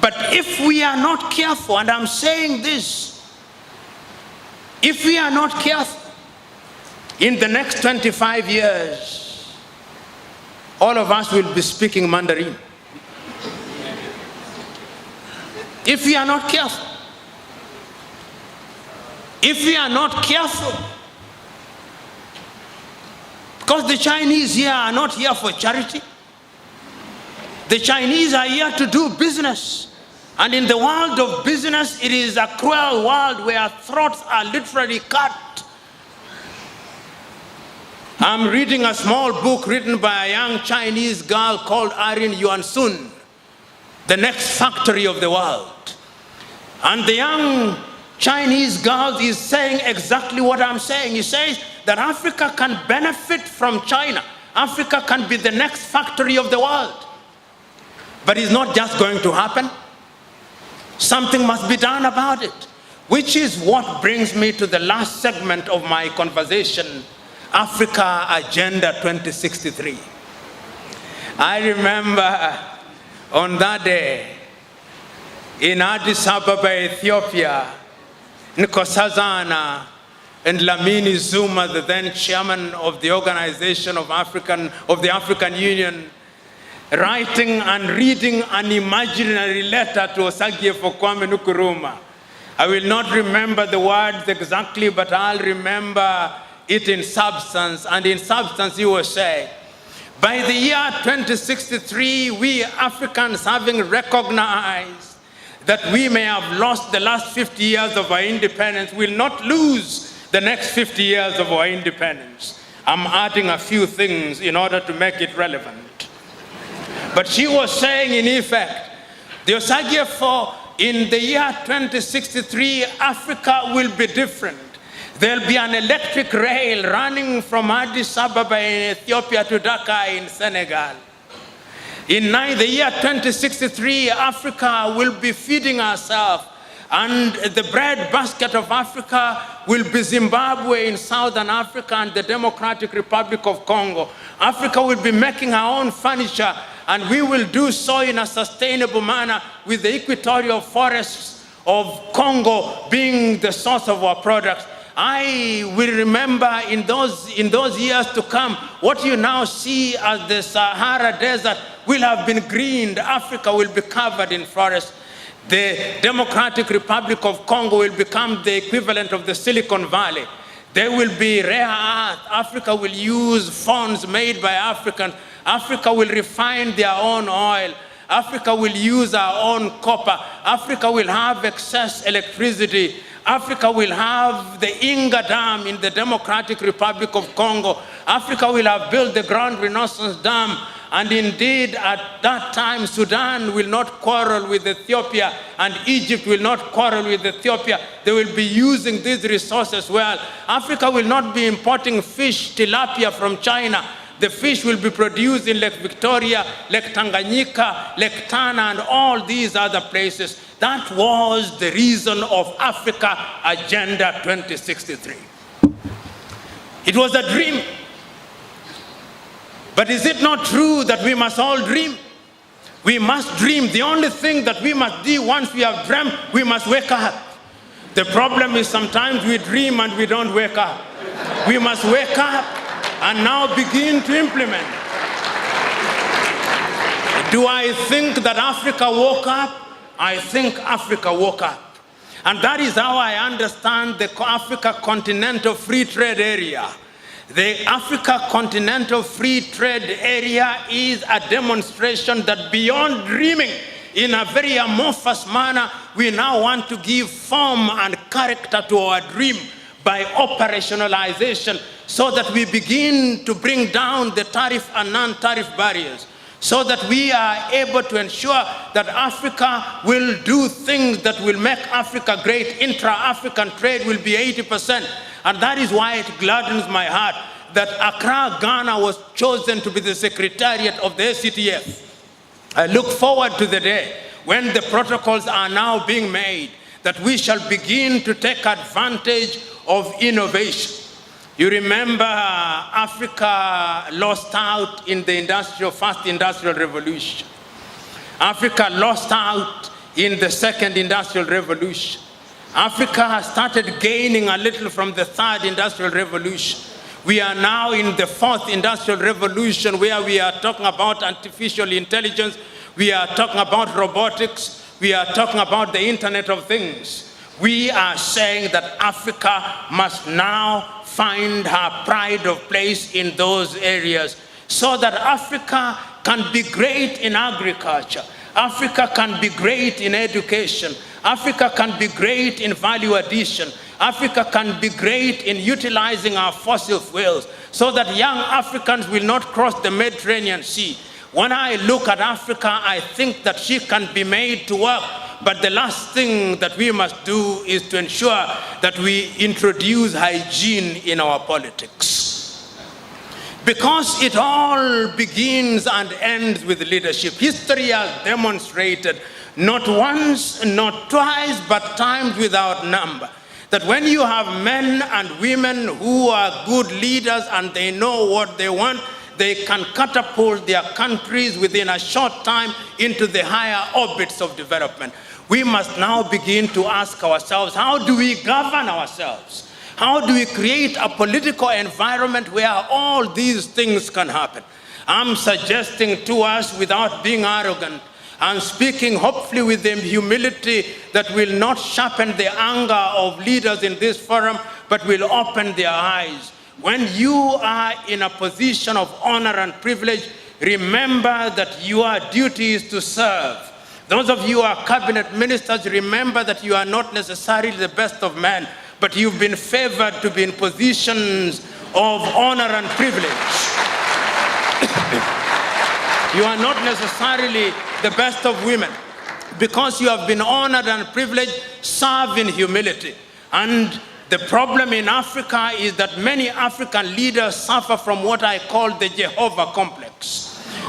But if we are not careful, and I'm saying this, if we are not careful, in the next 25 years, all of us will be speaking Mandarin. If we are not careful. If we are not careful. Because the Chinese here are not here for charity. The Chinese are here to do business. And in the world of business, it is a cruel world where throats are literally cut. I'm reading a small book written by a young Chinese girl called Irene Yuan-sun, The Next Factory of the World. And the young Chinese girl is saying exactly what I'm saying. He says that Africa can benefit from China. Africa can be the next factory of the world. But it's not just going to happen. Something must be done about it, which is what brings me to the last segment of my conversation, Africa Agenda 2063. I remember on that day in Addis Ababa, Ethiopia, Nkosazana and Lamini Zuma, the then chairman of the Organization of the African Union, writing and reading an imaginary letter to Osagyefo Kwame Nkrumah. I will not remember the words exactly, but I'll remember it in substance. And in substance, he was saying, by the year 2063, we Africans, having recognized that we may have lost the last 50 years of our independence, will not lose the next 50 years of our independence. I'm adding a few things in order to make it relevant. But she was saying, in effect, the Osagyefo, in the year 2063, Africa will be different. There'll be an electric rail running from Addis Ababa in Ethiopia to Dakar in Senegal. In the year 2063, Africa will be feeding herself, and the bread basket of Africa will be Zimbabwe in Southern Africa and the Democratic Republic of Congo. Africa will be making her own furniture, and we will do so in a sustainable manner, with the equatorial forests of Congo being the source of our products. I will remember in those years to come, what you now see as the Sahara Desert will have been greened. Africa will be covered in forests. The Democratic Republic of Congo will become the equivalent of the Silicon Valley. There will be rare earth. Africa will use phones made by Africans. Africa will refine their own oil. Africa will use our own copper. Africa will have excess electricity. Africa will have the Inga Dam in the Democratic Republic of Congo. Africa will have built the Grand Renaissance Dam. And indeed, at that time, Sudan will not quarrel with Ethiopia, and Egypt will not quarrel with Ethiopia. They will be using these resources well. Africa will not be importing fish, tilapia, from China. The fish will be produced in Lake Victoria, Lake Tanganyika, Lake Tana, and all these other places. That was the reason of Africa Agenda 2063. It was a dream. But is it not true that we must all dream? We must dream. The only thing that we must do once we have dreamt, we must wake up. The problem is sometimes we dream and we don't wake up. We must wake up and now begin to implement. Do I think that Africa woke up? I think Africa woke up. And that is how I understand the Africa Continental Free Trade Area. The Africa Continental Free Trade Area is a demonstration that beyond dreaming in a very amorphous manner, we now want to give form and character to our dream by operationalization, so that we begin to bring down the tariff and non-tariff barriers, so that we are able to ensure that Africa will do things that will make Africa great. Intra-African trade will be 80%. And that is why it gladdens my heart that Accra, Ghana was chosen to be the secretariat of the ACTF. I look forward to the day when the protocols are now being made, that we shall begin to take advantage of innovation. You remember Africa lost out in the first industrial revolution. Africa lost out in the second industrial revolution. Africa has started gaining a little from the third industrial revolution. We are now in the fourth industrial revolution, where we are talking about artificial intelligence, we are talking about robotics, we are talking about the Internet of Things. We are saying that Africa must now find her pride of place in those areas, so that Africa can be great in agriculture, Africa can be great in education, Africa can be great in value addition, Africa can be great in utilizing our fossil fuels, so that young Africans will not cross the Mediterranean Sea. When I look at Africa, I think that she can be made to work. But the last thing that we must do is to ensure that we introduce hygiene in our politics. Because it all begins and ends with leadership. History has demonstrated, not once, not twice, but times without number, that when you have men and women who are good leaders and they know what they want, they can catapult their countries within a short time into the higher orbits of development. We must now begin to ask ourselves, how do we govern ourselves? How do we create a political environment where all these things can happen? I'm suggesting to us, without being arrogant, I'm speaking hopefully with the humility that will not sharpen the anger of leaders in this forum, but will open their eyes. When you are in a position of honor and privilege, remember that your duty is to serve. Those of you who are cabinet ministers, remember that you are not necessarily the best of men, but you've been favored to be in positions of honor and privilege. You are not necessarily the best of women. Because you have been honored and privileged, serve in humility. And the problem in Africa is that many African leaders suffer from what I call the Jehovah complex.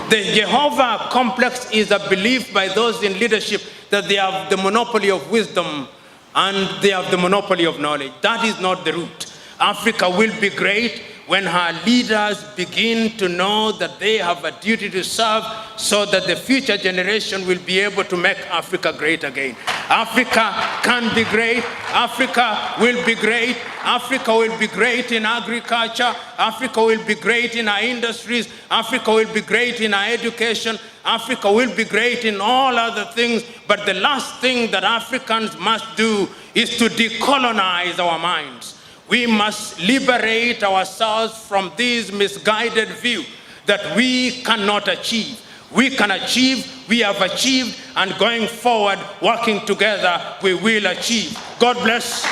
The Jehovah complex is a belief by those in leadership that they have the monopoly of wisdom and they have the monopoly of knowledge. That is not the route. Africa will be great when her leaders begin to know that they have a duty to serve, so that the future generation will be able to make Africa great again. Africa can be great. Africa will be great. Africa will be great in agriculture. Africa will be great in our industries. Africa will be great in our education. Africa will be great in all other things. But the last thing that Africans must do is to decolonize our minds. We must liberate ourselves from this misguided view that we cannot achieve. We can achieve, we have achieved, and going forward, working together, we will achieve. God bless.